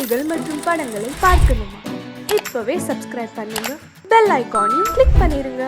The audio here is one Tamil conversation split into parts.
செய்திகள் மற்றும் படங்களை பார்க்கணுமா? இப்பவே சப்ஸ்கிரைப் பண்ணுங்க, பெல் ஐகானையும் கிளிக் பண்ணிருங்க.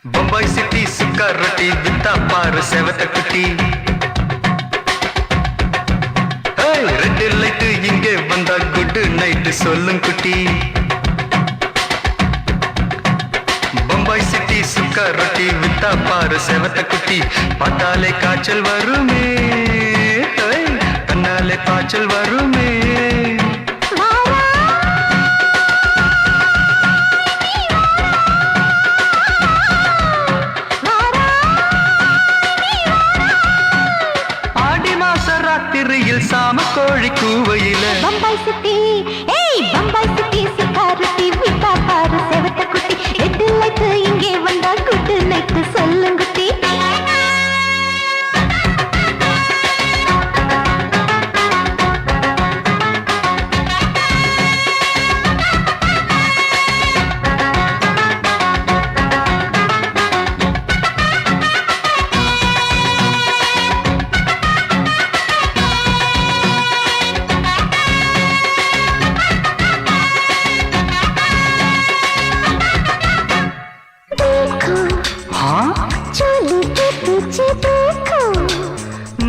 बम्बई सिटी सुक्का रोटी बिता पार सेवत कुटी रेड लाइट इंगे वंदा गुड नाइट सोलुं कुटी बम्बई सिटी सुक्का रोटी बिता पार सेवत कुटी पटाले काचल वरुमे कन्नाले काचल वरुमे சாம கோழி கூவையில பம்பாய் சிட்டி பம்பாய் சிட்டி சிக்காரத்தி விட்டா பாரு செவத்த குட்டி ரெட் லைட் இங்கே வந்தா குட் நைட் சொல்லுங்குட்டி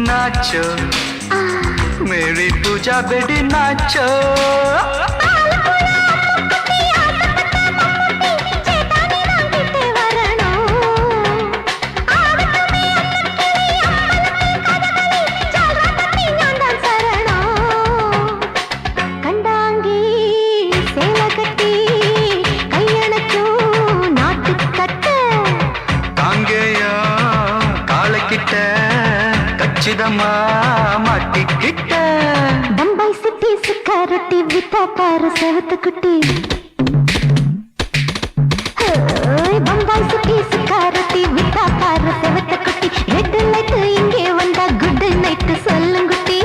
नाचो मेरी पूजा बेटी नाचो बम्बई सिटी सिक्योरिटी विता पार सेवत कुटी बम्बई सिटी सिक्योरिटी विता पार सेवत कुटी रेड लाइट इंगे वंदा गुड नाइट सोलुंगुटी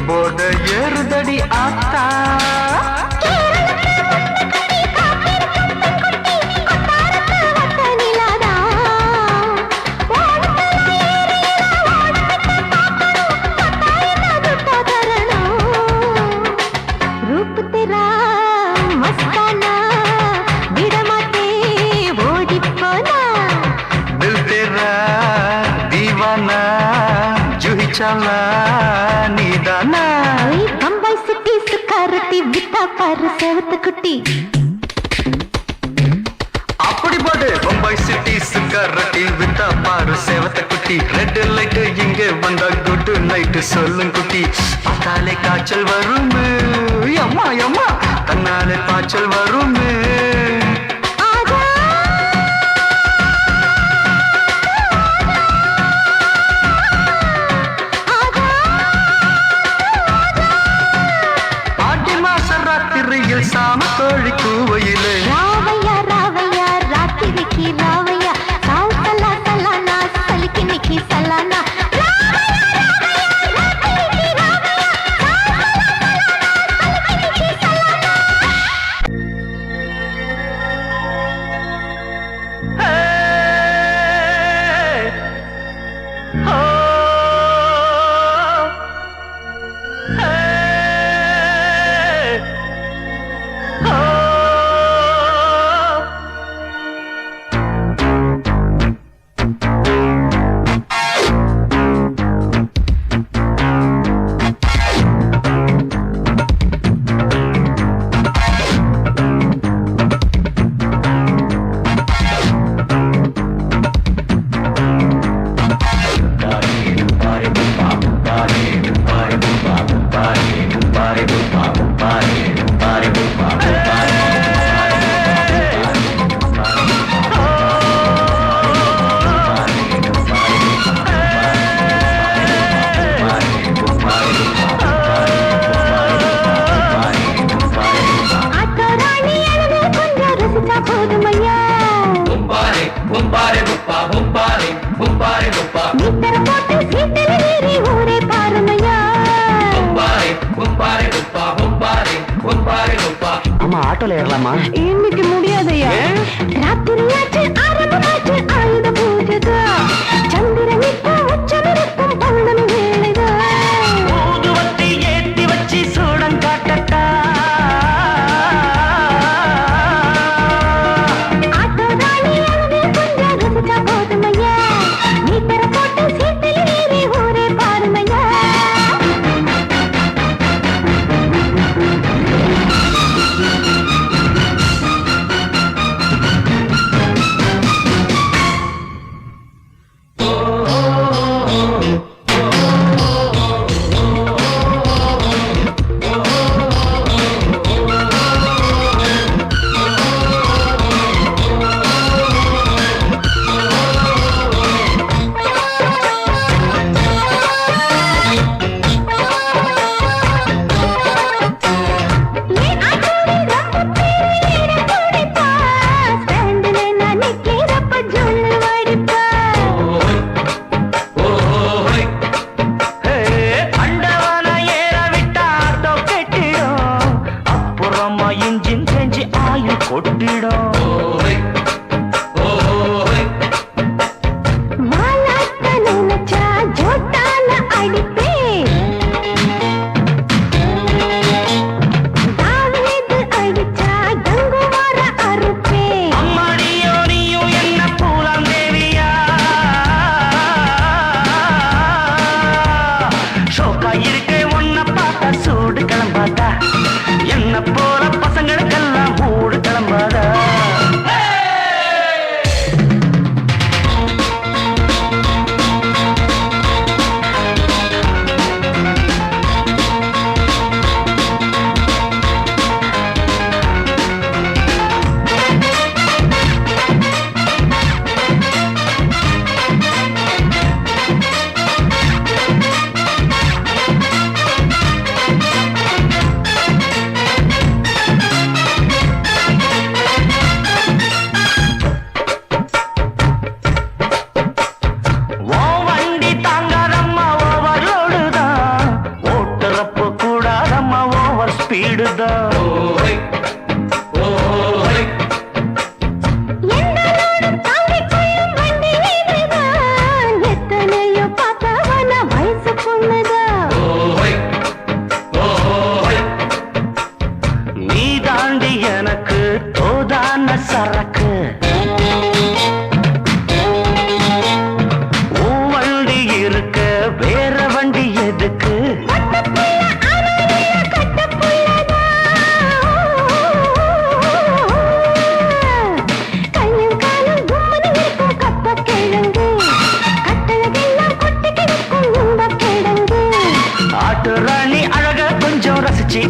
बोर्ड एरुदड़ी आता रूप तेरा मस्ताना बिड़माते ओडी पोना दिल तेरा दीवाना जूही चला नीदाना बम्बई सिटी सिक्योरिटी विता पार सेवत कुटी அப்படி போடு பம்பாய் சிட்டி சிக்காரட்டி வித்தா பாரு சேவத்த குட்டி ரெட் லைட் இங்கே வந்தா குட் நைட் சொல்லும் குட்டி பார்த்தாலே காய்ச்சல் வருமே அம்மா அம்மா தன்னாலே பாய்ச்சல் வருமே ஆடி மாச ராத்திரியில் சாம கோழி கூவையிலே ராவையா ராவையா ராத்திரிக்கு ராவையா சால் சலா சலானா சலிக்கு நிக்கி சலானா ஆட்டோல ஏறலாமா? இன்னைக்கு முடியாதையா? ராத்திரியாச்சு ஆரம்பமாச்சு ஆயுத பூஜைதா. சந்திரன் இப்ப உச்சமிருக்கும் பௌர்ணமி வேளைதா. ஊதுவத்தி ஏத்தி வச்சு சூடம் காட்டட்டா. ஆட்டோ ராணி அங்கே கொஞ்சம் ருசிச்சா போதுமையா. நீ தர போட்டு சீட்டில் ஏறி ஊரே பாருமையா.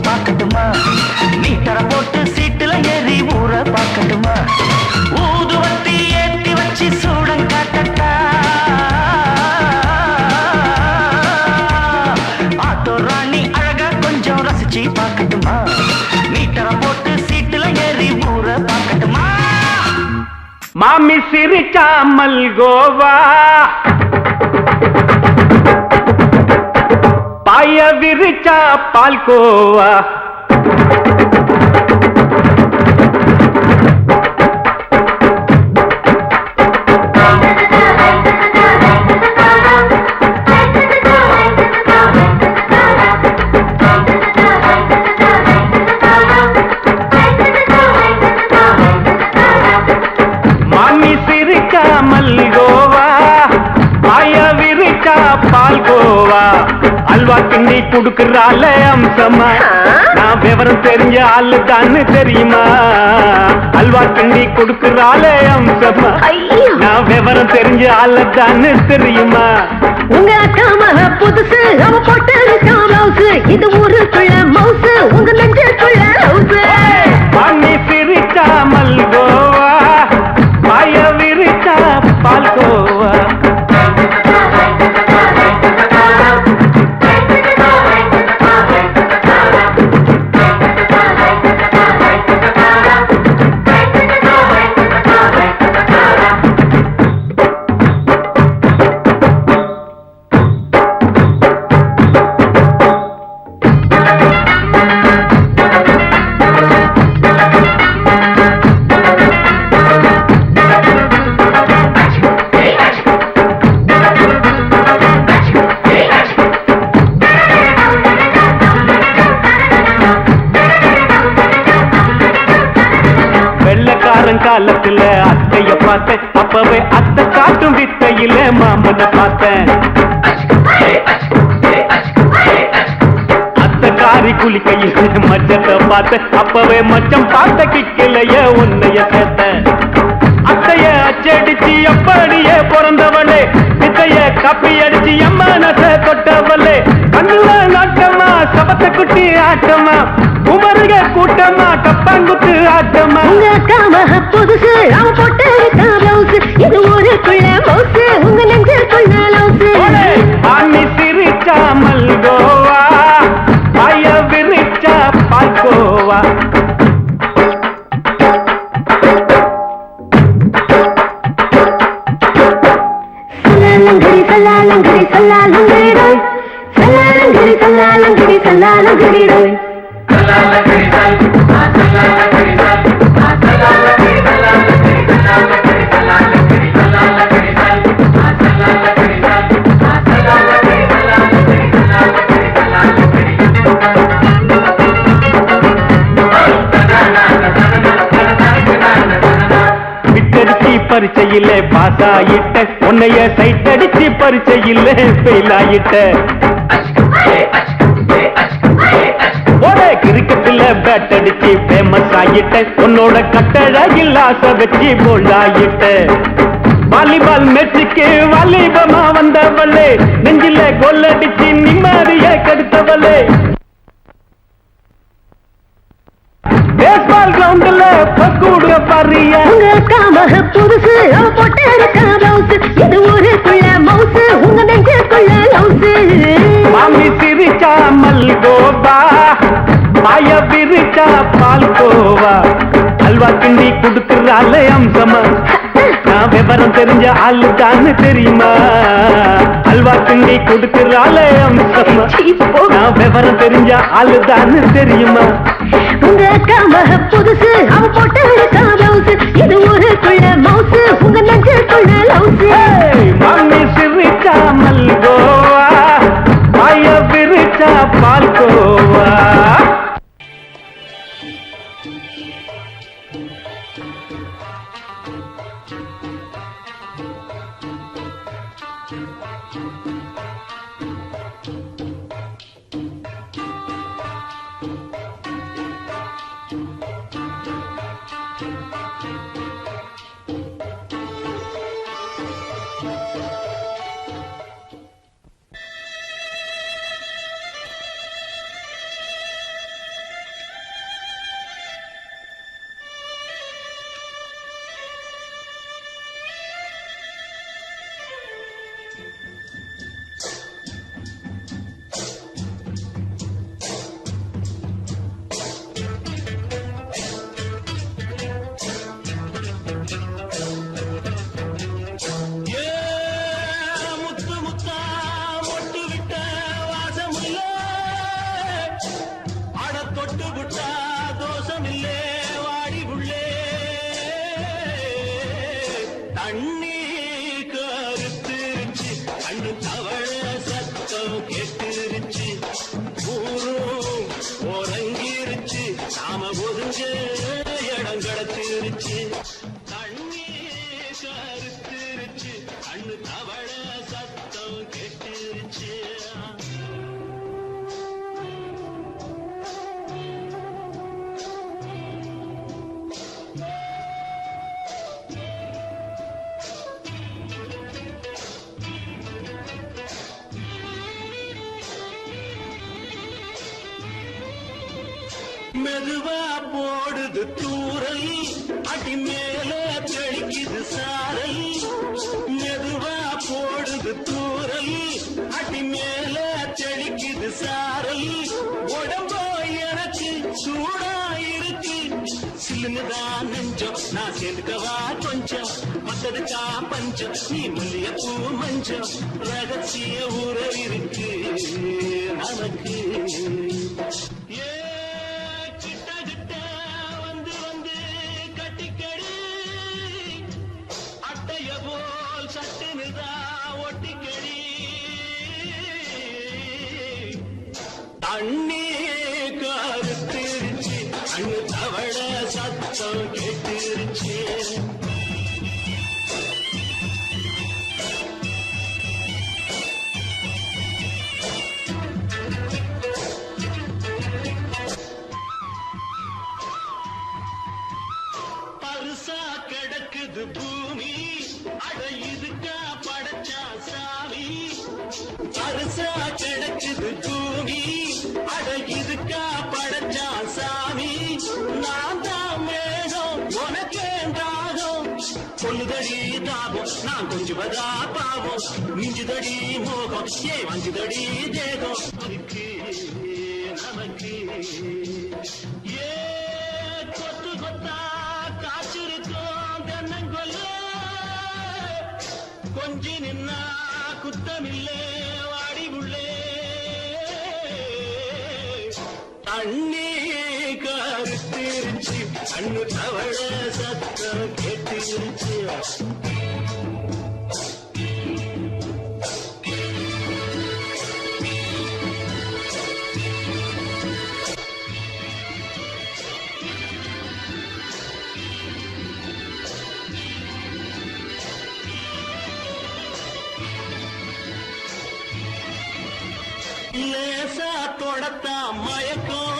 பார்க்கட்டுமா? மீட்டர போட்டு சீட்டுல ஏறி ஊற பார்க்கட்டுமா? ஊதுவத்தி ஏத்தி வச்சு சூடம் காட்டட்டா. ஆட்டோ ராணி அழகா கொஞ்சம் ரசிச்சு பார்க்கட்டுமா? மீட்டர போட்டு சீட்டுல ஏறி ஊற பார்க்கட்டுமா? மாமி சிரிச்சா மல்கோவா, பாய விரிச்சா பால்கோவா, மாமி சிரிச்சா மல்கோவா, பாய விரிச்சா பால்கோவா, அல்வா கிண்டி குடுக்கறால அம்சமா, நான் விவரம் தெரிஞ்ச ஆளு தான்னு தெரியுமா? அல்வா கிண்டி குடுக்கறால அம்சமா, நான் விவரம் தெரிஞ்ச ஆளு தான்னு தெரியுமா? உங்க அக்கா மக புதுசு, அவ போட்டு பிளவுஸ், இது ஊருக்குள்ள மவுசு, உங்க நெஞ்சுக்குள்ள ஹவுஸ். பண்ணி சிரிச்சா மல்கோவா, பாய விரிச்சா பால்கோவா. காலத்துல அத்தைய பார்த்தேன், அப்பவே அத்தை காட்டும் வித்தையில மாமனை பார்த்தேன். அத்தைக்காரி குளிக்கையில் மச்சத்தை பார்த்தேன், அப்பவே மச்சம் பார்த்த கிக்கலைய உன்னைய சேர்த்தேன். அத்தைய அச்சடிச்சு அப்படியே பிறந்தவளே, வித்தைய காப்பி அடிச்சு எம்மனச தொட்டவளே. கண்ணுல நாட்டமா சபத்த குட்டி ஆட்டமா, உமருக கூட்டமா கப்பாங்குத்து ஆட்டமா. உங்க அக்காம புதுசு அவன் போட்டு பிளவுஸ், இது ஊருக்குள்ள மவுசு உங்க நெஞ்சுக்குள்ள லவுசு. ஆணி சிரிச்சா மல்கோவா, பாய விரிச்சா பால்கோவா. சல்லாலங்கடி சல்லாலங்கடி சல்லாலங்கடி ரோய், சல்லாலங்கடி சல்லாலங்கடி சல்லாலங்கடி ரோய். விட்டடிச்சு பரிச்சையில பாஸ் ஆயிட்ட, உன்னைய சைட் அடிச்சு பரிச்சையில ஃபெயில் ஆயிட்ட. ஒரே கிரிக்கெட்ல பேட் அடிச்சு ஃபேமஸ் ஆயிட்ட, உன்னோட கட்டழகில் ஆசை வச்சு போல்ட் ஆயிட்ட. வாலிபால் மேட்சுக்கு வாலிபமா வந்தவளே, நெஞ்சில கோல் அடிச்சு நிம்மதிய கெடுத்தவளே. பேஸ்பால் கிரவுண்ட்ல பக்கூட பாரியா. உங்க அக்காம புதுசு அவன் போட்டு பிளவுஸ், இது ஊருக்குள்ள மவுசு உங்க நெஞ்சுக்குள்ள லவுசு. மாமி சிரிச்சா மல்கோவா, பாய விரிச்சா பால்கோவா. அல்வா கிண்டி குடுக்கறால அம்சமா, நான் விவரம் தெரிஞ்ச ஆளு தானு தெரியுமா. அல்வா கிண்டி குடுக்கறால அம்சமா, நான் விவரம் தெரிஞ்ச ஆளு தானு தெரியுமா. உங்க அக்காம புதுசு அவன் போட்டு பிளவுஸ், இது ஊருக்குள்ள மவுசு உங்க நெஞ்சுக்குள்ள லவுசு. மாமி சிரிச்சா மல்கோவா, பாய விரிச்சா பால்கோவா. மெதுவா போடுது தூரல், அடி மேல தெளிக்குது சாரல். மெதுவா போடுது தூரல், அடி மேல தெளிக்குது சாரல். உடம்போ எனக்கு சூடா இருக்கு, சில்லுதான் நெஞ்சம் நான் சேர்ந்துக்கவா கொஞ்சம். மத்ததுக்கா பஞ்சம் நீ மல்லிய பூ மஞ்சம், ரகசிய உறவு இருக்கு நமக்கு. தண்ணி கருத்திருச்சு, அண்ணு தவள சத்தம் கேட்டுருச்சு. கிடக்குது பூமி அட இதுக்கா படைச்சா சாமி அரிசா கிடக்குது பூமி அட இதுக்கா படைச்சா சாமி நான் தான் மேகம் உனக்கேண்டாகும் சொல்லுதடி தாபம் நான் கொஞ்சுவதா பாவம் மிஞ்சுதடி மோகம் ஏ வஞ்சுதடி தேகம் அதுக்கு நமக்கு ஏ கொத்து கொத்தா காய்ச்சிருக்கோம் தென்னங்கொல்ல கொஞ்சி நின்னா குத்தமில்லே வாடி உள்ளே தண்ணி கருத்திருச்சு கண்ணு தவழ சத்தம் கேட்டிருச்சு லேசா தொடத்தா மயக்கும்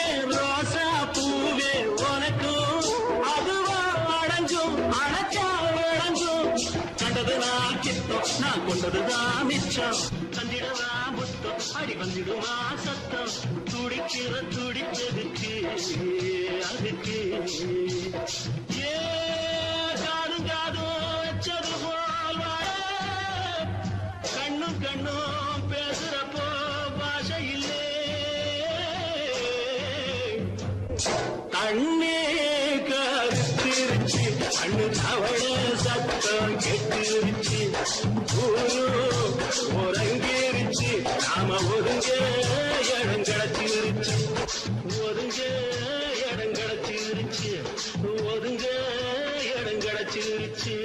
ஏன் ரோசா பூவே உனக்கும் அதுவா அடைஞ்சும் அணைச்சா விளைஞ்சும் கண்டது நான் கித்தம் நான் கொண்டதுதான் மிச்சம் தந்திடவா முத்தம் அடி வந்திடுமா சத்தம் துடிக்கிற துடிப்பதுக்கு அதுக்கு ஏ காதும் காதும் வச்சது போல் வாழ கண்ணும் கண்ணும் பேசுறப்போ பாஷை இல்லே தண்ணே கருத்திருச்சு கண்ணு தவழ சத்தம் கெட்டிருச்சு ஊரு உறங்கிருச்சு நாம ஒதுங்க இடம் கிடச்சிருச்சு ஒதுங்க இடம் கிடச்சிருச்சு ஒதுங்க இடம் கிடச்சிருச்சு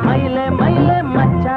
மயில மயில மச்சா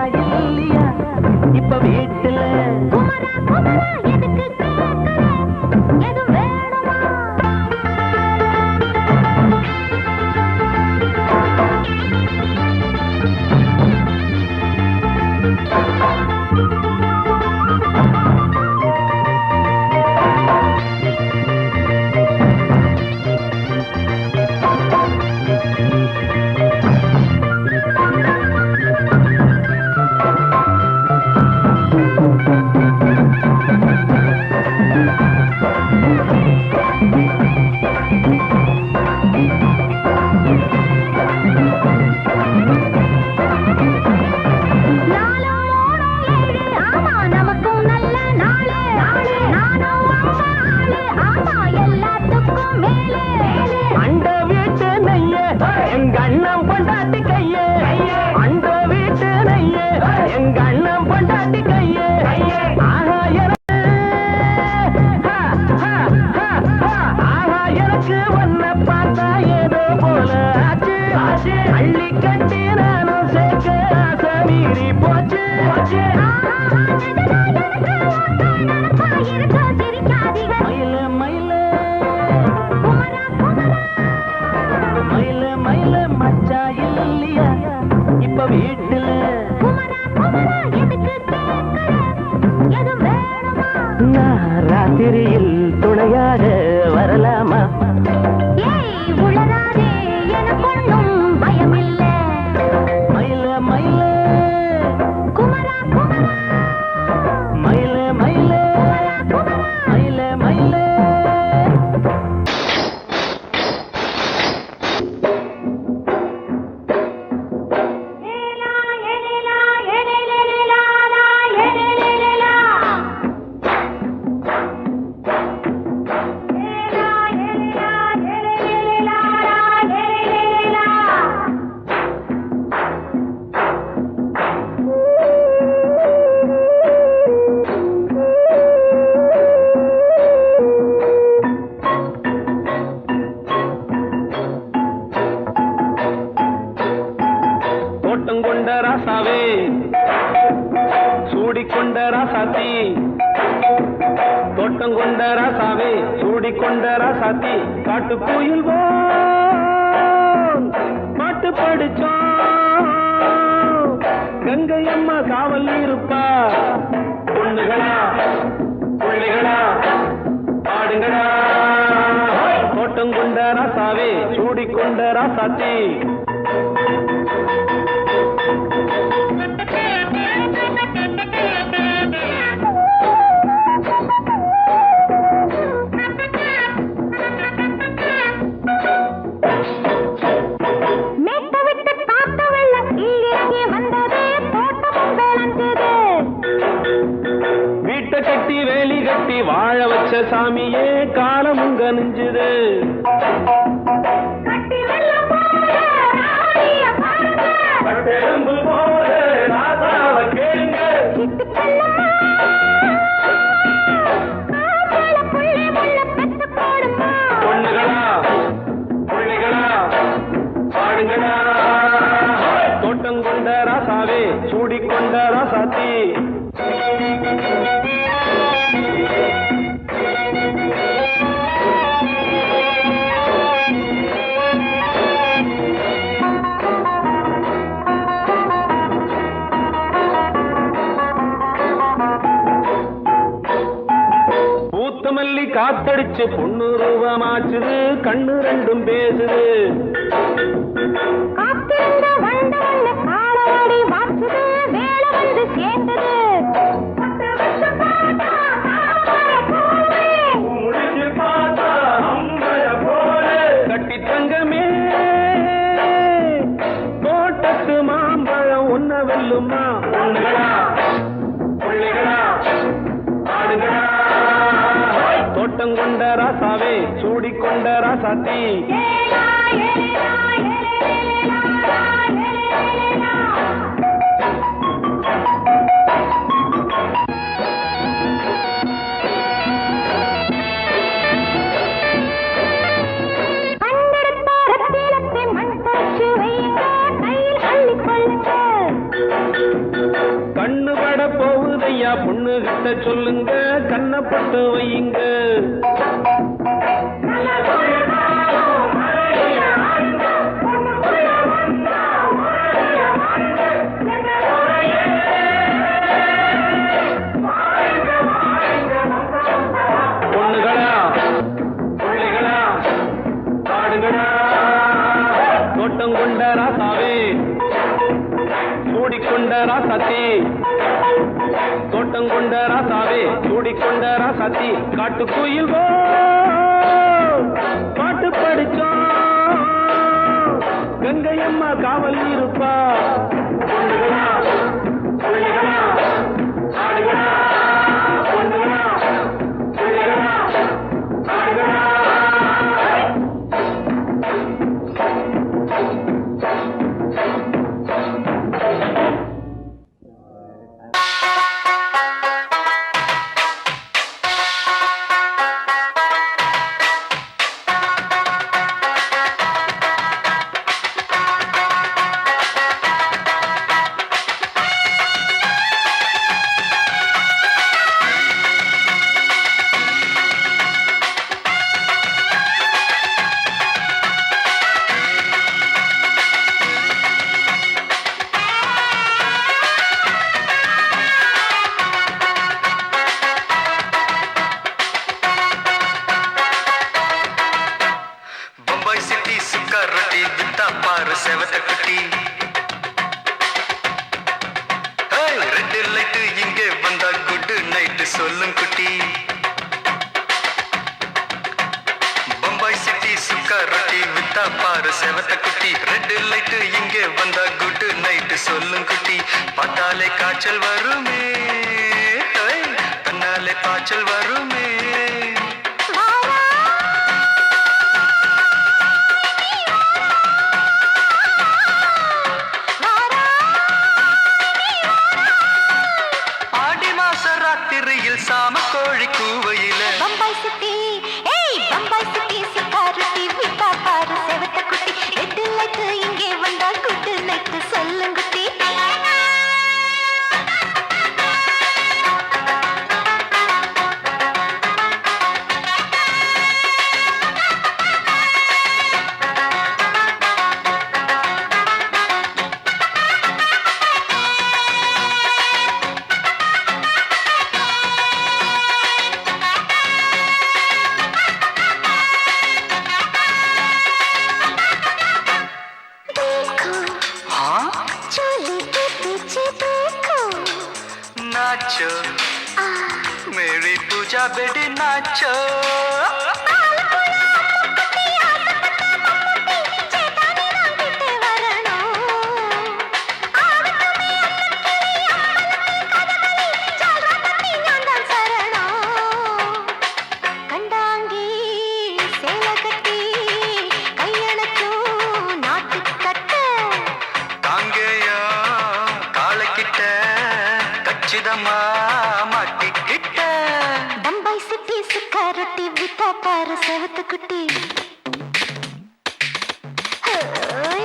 போல ஆச்சு ஆச்சு அள்ளி கட்டி நானும் சேர்க்க ஆசை மீறி போச்சு போச்சு மயில மயில மயில மயில மச்சா இல்லையா இப்ப வீட்டுல நான் ராத்திரியில் துணையாக வரலாமா மயில மயில மயில மயில மயில மயில தோட்டம் கொண்ட ராசாவே சூடிக்கொண்ட ராசாத்தி தோட்டம் கொண்ட ராசாவே சூடிக்கொண்ட ராசாத்தி காட்டு கோயில் பாட்டு படிச்சோம் கங்கை அம்மா காவல் இருப்பா பொண்ணுகளா பிள்ளைகளா ஆடுங்களா தோட்டம் கொண்ட ராசாவே சூடிக்கொண்ட ராசாத்தி வீட்டை கட்டி வேலி கட்டி வாழ வச்ச சாமியே காலம் உங்க நெஞ்சுது பொண்ணுகளா பிள்ளைகளா பாடுங்களா தோட்டம் கொண்ட ராசாவே சூடிக்கொண்ட ராசாத்தி பூத்தமல்லி காத்தடிச்சு பொண்ணு ரூபமாச்சுது கண்ணு ரெண்டும் பேசுது கட்டி தங்கமே தோட்டத்து மாம்பழம் ஒன்ன வெல்லுமா பொண்ணுகளா பிள்ளைகளா ஆடுகளா தோட்டம் கொண்ட ராசாவே சூடிக்கொண்ட ராசாத்தி கண்ணு பட போகுதையா பொண்ணு கிட்ட சொல்லுங்க கண்ணப்பட்டு வையுங்க பொண்ணுகளா பிள்ளைகளா ஆடுகளா தோட்டம் கொண்ட ராசாவே சூடிக்கொண்ட ராசாத்தி தோட்டம் கொண்ட ராசாவே சூடிக்கொண்ட ராசாத்தி காட்டு கோயில் பாட்டு படிச்சோம் கங்கை அம்மா காவல் இருப்பா பொண்ணுகளா பிள்ளைகளா ஆடுகளா பொண்ணுகளா பிள்ளைகளா ஆடுகளா செவத்த குட்டி ரெட் லைட் இங்கே வந்தா குட் நைட் சொல்லும் குட்டி பம்பாய் சிட்டி சுக்கா ரொட்டி வித்தா பாரு செவத்த குட்டி ரெட் லைட் இங்கே வந்தா குட் நைட் சொல்லும் குட்டி பார்த்தாலே காய்ச்சல் வருமே தன்னாலே பாய்ச்சல் வருமே ஆடி மாச ராத்திரியில் சாம கோழி கூவையில பம்பாய் சிட்டி பம்பாய் சிட்டி சிக்காரட்டி விட்டா பாரு செவத்த குட்டி ரெட் லைட் இங்கே வந்தா குட் நைட் சொல்லுங்குட்டி नाचो मेरी पूजा बेटी नाचो மாட்டிக்கிட்ட பம்பாய் சிட்டி சிக்காரட்டி விட்டா பாரு செவத்த குட்டி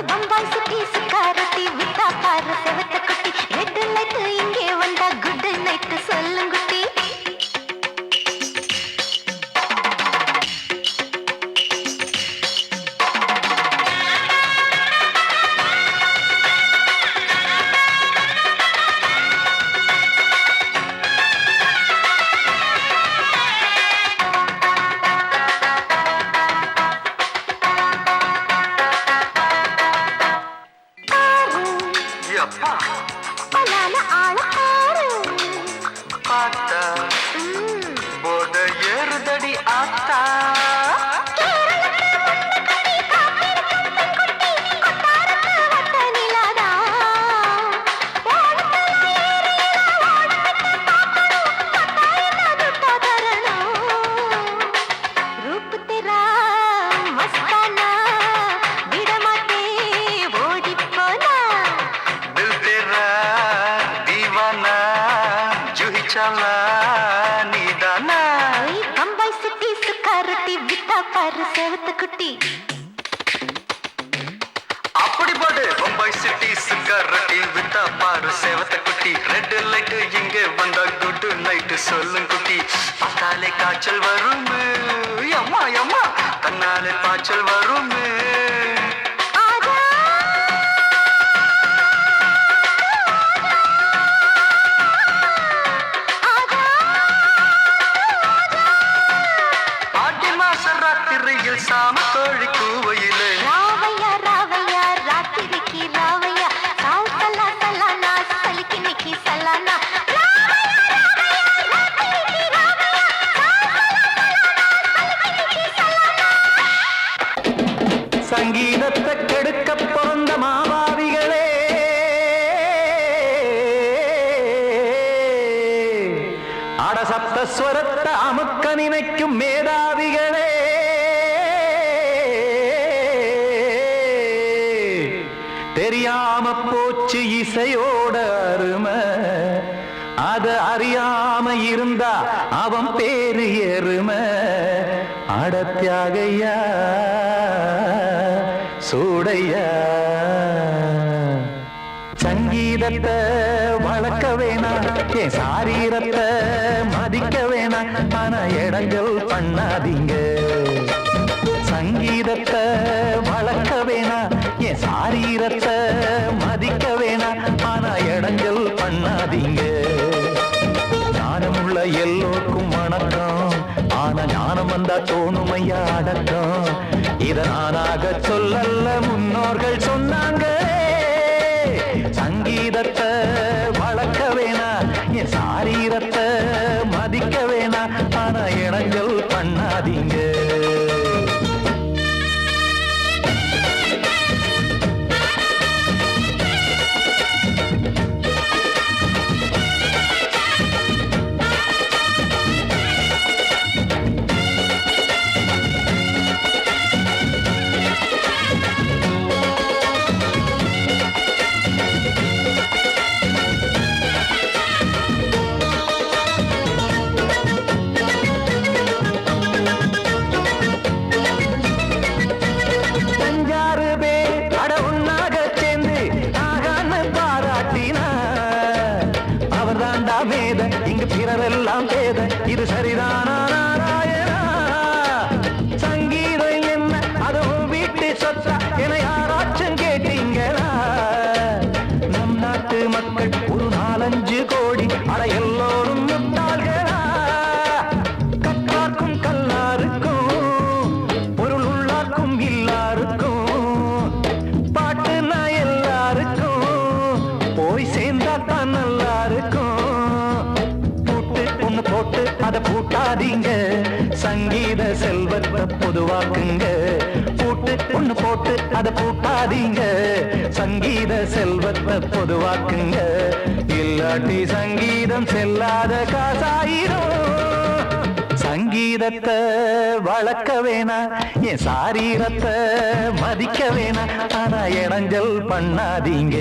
பம்பாய் சிட்டி சிக்காரட்டி விட்டா பாரு செவத்த குட்டி ரெட் லைட் இங்கே வந்தா குட் நைட் சொல்லுங்குட்டி பார்த்தா போத ஏறுதடி ஆத்தா பம்பாய் சிட்டி சுக்காரட்டி விட்டா பாரு செவத்த குட்டி அப்படி பாடு பம்பாய் சிட்டி சுக்காரட்டி வித்தா பாரு செவத்த குட்டி ரெட் லைட் இங்கே வந்தா குட் நைட் சொல்லும் குட்டி பார்த்தாலே காய்ச்சல் வருமே அம்மா அம்மா தன்னாலே பாய்ச்சல் வருமே சாம கோழி கூவையிலே ராவையா ராவையா ராத்திரிக்கு ராவையா சால் சல்லா சல்லானா சலிக்கு நிக்கி சல்லானா சங்கீதத்தை கெடுக்க பிறந்த மாவாவிகளே அடசப்த ஸ்வரத்தை அமுக்க நினைக்கும் மேதாவிகளே தெரியாம போச்சு இசையோட அருமை அத அறியாம இருந்தா அவன் பேரு எருமை அடத்தியாகையா சூடையா சங்கீதத்தை வளர்க்க வேணாம் என் சாரீரத்தை மதிக்க வேணாம் ஆனா இடங்கள் பண்ணாதீங்க சங்கீதத்தை வளர்க்க வேணாம் என் சாரீரத்தை மதிக்க வேணாம் ஆனா இடங்கள் பண்ணாதீங்க ஞானமுள்ள எல்லோருக்கும் வணக்கம் ஆனா ஞானம் வந்தா தோணுமையா அடக்கம் இத நானாக சொல்லல்ல முன்னோர்கள் சொன்னாங்க பண்ணாதீங்க சங்கீத செல்வத்தை பொதுவாக்குங்க பூட்டு ஒண்ணு போட்டு அதை பூட்டாதீங்க சங்கீத செல்வத்தை பொதுவாக்குங்க இல்லாட்டி சங்கீதம் செல்லாத காசாயிரும் சங்கீதத்தை வளர்க்க வேணா என் சாரீரத்தை மதிக்க வேணா ஆனா இடைஞ்சல் பண்ணாதீங்க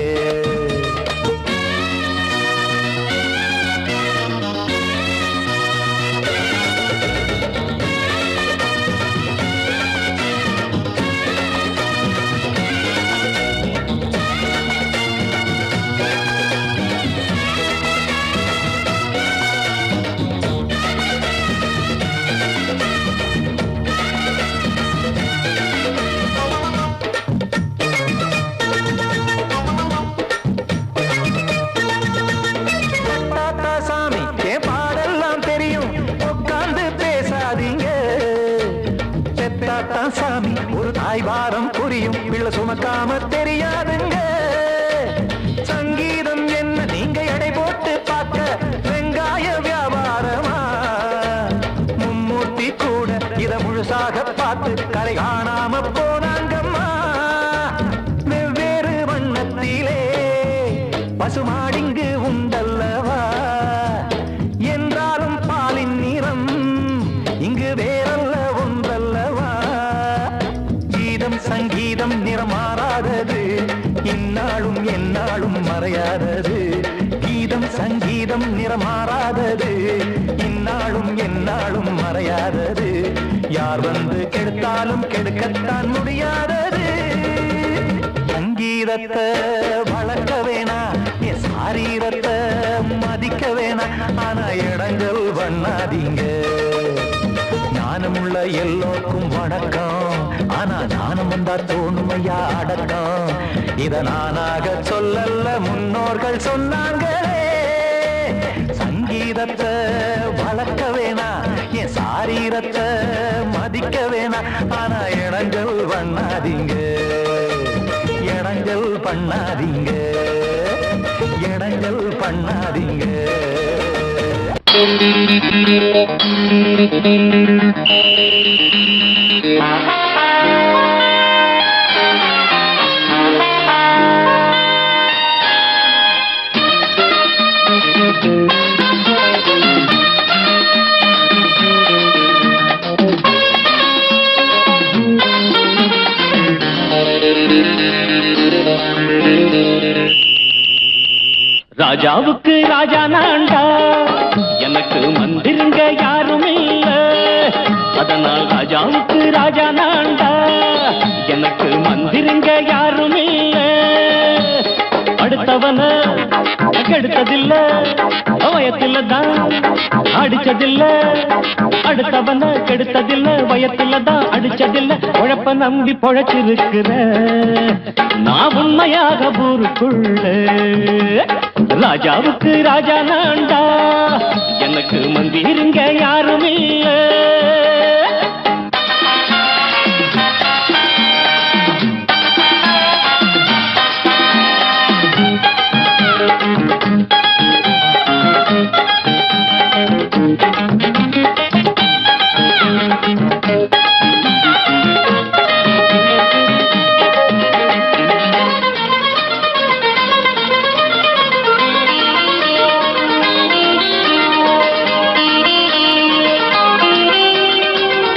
சாமி ஒரு தாய் வாரம் புரியும் பிள்ளை சுமக்காம தெரியாதுங்க சங்கீதம் என்ன நீங்க எடை போட்டு பார்க்க வெங்காய வியாபாரமா மும்மூர்த்தி கூட இத முழுசாக பார்த்து கரை காணாம போனாங்கம்மா வெவ்வேறு வண்ணத்திலே பசுமாடிங்கு உண்டல்லவா என்றாலும் பாலின் நிறம் இங்கு வேறல்ல ஒன்றல்லவா சங்கீதம் நிறமாறாதது இந்நாளும் எந்நாளும் மறையாதது கீதம் சங்கீதம் நிறமாறாதது இந்நாளும் எந்நாளும் மறையாதது யார் வந்து கெடுத்தாலும் கெடுக்கத்தான் முடியாதது சங்கீதத்தை வளர்க்க வேணா என் சாரீரத்தை மதிக்க வேணா ஆனா இடைஞ்சல் பண்ணாதீங்க ஞானமுள்ள எல்லோருக்கும் வணக்கம் ஆனா ஞானம் வந்தா தோணுமையா அடக்கம் இத நானாக சொல்லல்ல முன்னோர்கள் சொன்னாங்களே சங்கீதத்தை வளர்க்க வேணா என் சாரீரத்தை மதிக்க வேணா ஆனா இடைஞ்சல் பண்ணாதீங்க இடைஞ்சல் பண்ணாதீங்க இடைஞ்சல் பண்ணாதீங்க ராஜாவுக்கு ராஜா நான்டா எனக்கு மந்திருங்க யாரும் இல்ல அதனால் ராஜாவுக்கு ராஜா நான்டா எனக்கு மந்திருங்க யாரும் இல்ல அடுத்தவன கெடுத்ததில்ல வயத்துல தான் அடிச்சதில்ல அடுத்தவன கெடுத்ததில்ல வயத்துல தான் அடிச்சதில்ல உழப்ப நம்பி பொழைச்சிருக்கிற நான் உண்மையாக ஊருக்குள்ள ராஜாவுக்கு ராஜா நான்டா எனக்கு மந்திருங்க யாரும் இல்ல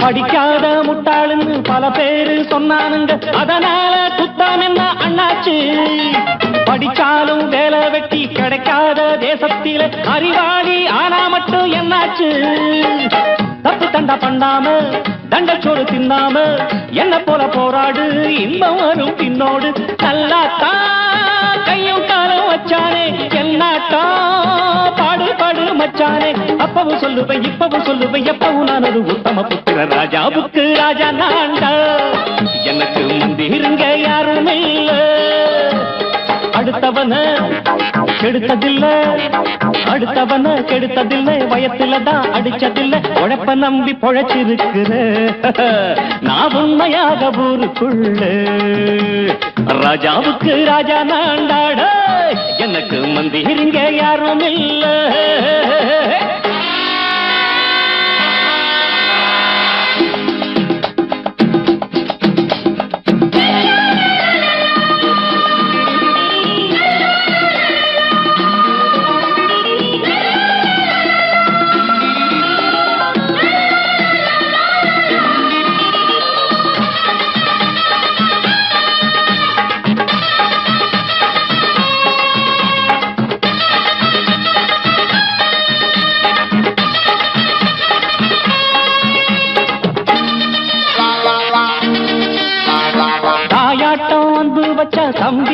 படிக்காத முட்டாளுன்னு பல பேரு சொன்னானுங்க அதனால குத்தம் என்ன அண்ணாச்சு படிச்சாலும் வேலை வெட்டி கிடைக்காத தேசத்தில அறிவாளி ஆனா மட்டும் என்னாச்சு தப்பு தண்டா பண்ணாம தண்டச்சோறு தின்னாம என்ன போல போராடு இன்பம் வரும் பின்னோடு நல்லாத்தா கையும் காலம் வச்சானே என்னாட்டா பாடு பாடு மச்சானே அப்பவும் சொல்லுவேன் இப்பவும் சொல்லுவேன் எப்பவும் நான் ஒரு உத்தம புத்திர ராஜாவுக்கு ராஜா நான்டா எனக்கு மந்திருங்க யாரும் இல்ல அடுத்தவன கெடுத்ததில்ல அடுத்தவன கெடுத்ததில்ல வயத்துல தான் அடிச்சதில்ல உழைப்ப நம்பி பொழைச்சிருக்கிற நான் உண்மையாக ஊருக்குள்ள ராஜாவுக்கு ராஜா நான்டாட எனக்கு மந்திருங்க யாரும் இல்ல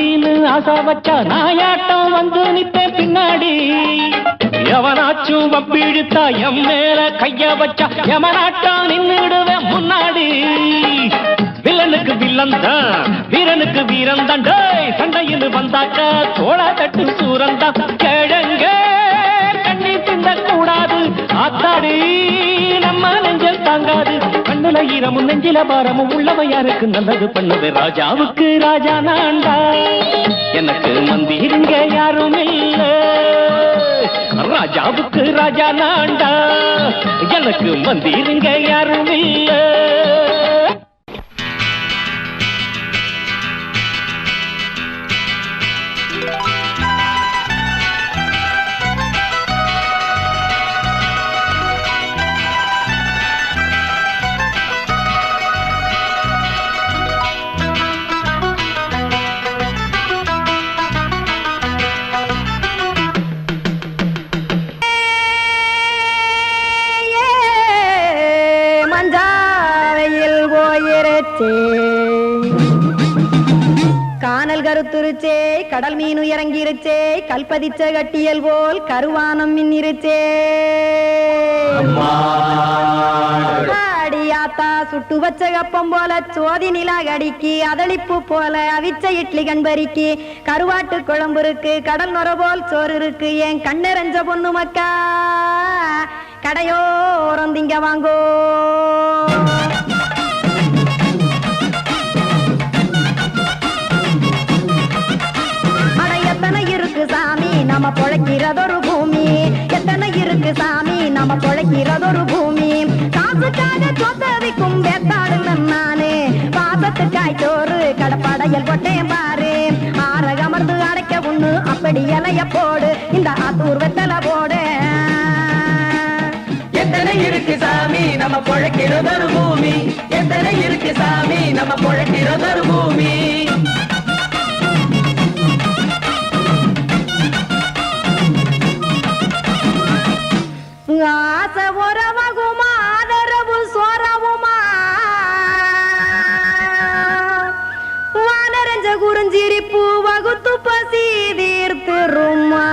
மந்தின்னு ஆசா வச்சா நாயாட்டம் வந்து நிப்பேன் பின்னாடி. எவனாச்சும் வப்பிழுத்தா எம் மேல கைய வச்சா எவனாட்டம் நின்னுடுவேன் முன்னாடி. வில்லனுக்கு வில்லன் தான், வீரனுக்கு வீரன் தான். சண்டையில் வந்தாக்க தோள தட்டு சூரன் தான். கிழங்க கண்ணி திந்த கூடாது ஆத்தாடி, நம்ம நெஞ்சல் தாங்காது. கண்ணுல ஈரமும் நெஞ்சில பாரமும் உள்ளவன் யாருக்கு நல்லது பண்ணுது. ராஜாவுக்கு ராஜா நான்டா, எனக்கு மந்திருங்க யாரும் இல்ல. ராஜாவுக்கு ராஜா நான்டா, எனக்கு மந்திருங்க யாரும் இல்ல. கானல் கருத்துருச்சே, கடல் மீன் இறங்கிருச்சே, கல்பதிச்ச கட்டியல் போல் கருவானம் மின்னிருச்சே. ஆடியாத்தா சுட்டு வச்ச கப்பம் போல சோதி நிலா கடிக்கு, அதளிப்பு போல அவிச்ச இட்லி கண்பறிக்கு, கருவாட்டு குழம்பு இருக்கு, கடல் நொர போல் சோறு இருக்கு. என் கண்ணெரஞ்ச பொண்ணு மக்கா கடையோரம் திங்க வாங்கோ. நம்ம பொழைக்கிறதொரு பூமி, எத்தனை இருக்கு சாமி நம்ம பொழைக்கிறதொரு பூமி. காசுக்காக சொத்தவிக்கும் வேத்தாடுங்க நானே, பாசத்துக்காய் சோறு கடப்படையல் போட்டேன் பாரு. ஆரகமர்ந்து அடைக்க ஒண்ணு அப்படி இலைய போடு, இந்த ஆத்தூர் வெத்தலை போடு. எத்தனை இருக்கு சாமி நம்ம பொழைக்கிறதொரு பூமி, எத்தனை இருக்கு சாமி நம்ம பொழைக்கிறதொரு பூமி. ஆசை உறவகுமா ஆதரவு சோறவுமா, வானரஞ்ச குறிஞ்சிரிப்பு வகுத்து பசி தீர்த்துருமா.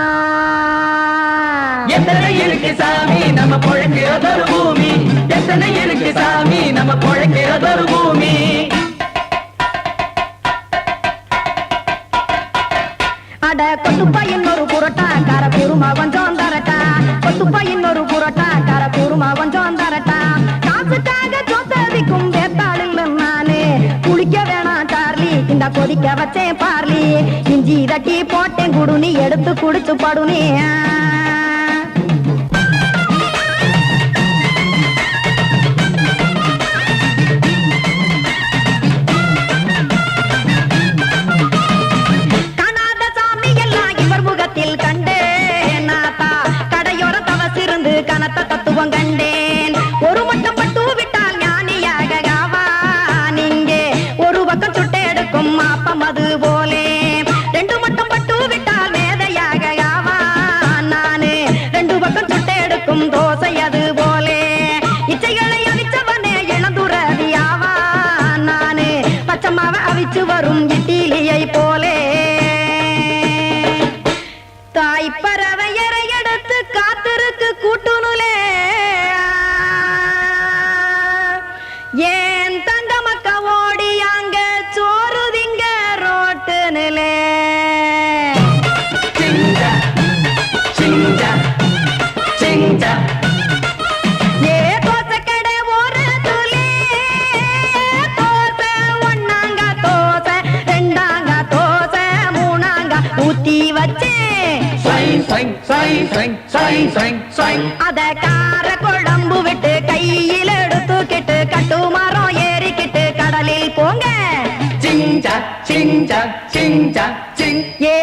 எத்தனை இருக்கு சாமி நம்ம பொழைக்கிறதொரு பூமி, எத்தனை இருக்கு சாமி நம்ம பொழைக்கிறதொரு பூமி. அட கொத்துப்பா இன்னொரு புரோட்டா கார குருமா கொஞ்சம் தரட்டா, கொத்துப்பா இன்னொரு புரோட்டா கார குருமா கொஞ்சம் தரட்டா. காசுக்காக சொத்ததிக்கும் வேத்தாளில் நானே, குளிக்க வேணாம் சார்லி இந்த கொதிக்க வச்சேன் பார்லி. இஞ்சி தட்டி போட்டேன் குடுனி எடுத்து குடிச்சு படுனி. கனத்த தத்துவம் கண்டேன், ஒரு மட்டும் பட்டு விட்டால் ஞானியாக ஆவான் இங்கே. ஒரு பக்கம் சுட்டு எடுக்கும் மாப்பம் அது போலே, ரெண்டு மட்டும் பட்டு விட்டால் மேதையாக ஆவான் நானு. ரெண்டு பக்கம் சுட்டு எடுக்கும் தோசை அது போலே, இச்சைகளை அவிச்சவனே இளந்துறவி ஆவான் நானு. பச்சமாவ அவிச்சு வரும் இட்டிலியை போலே, தாய்ப்பறவை எடுத்து காத்திருக்கு கூட்டுனுலே. ஏன் தங்க மக்க ஓடி அங்க சோறுதிங்க ரோட்டு நிலே. ஏ தோசை கடை ஒரு துளி தோசை, ஒன்னாங்க தோசை, ரெண்டாங்க தோசை, மூணாங்க ஊத்தி வச்சே. அத கார குழம்பு விட்டு கையில் எடுத்துக்கிட்டு கட்டு மரம் ஏறிக்கிட்டு கடலில் போங்க. ஏ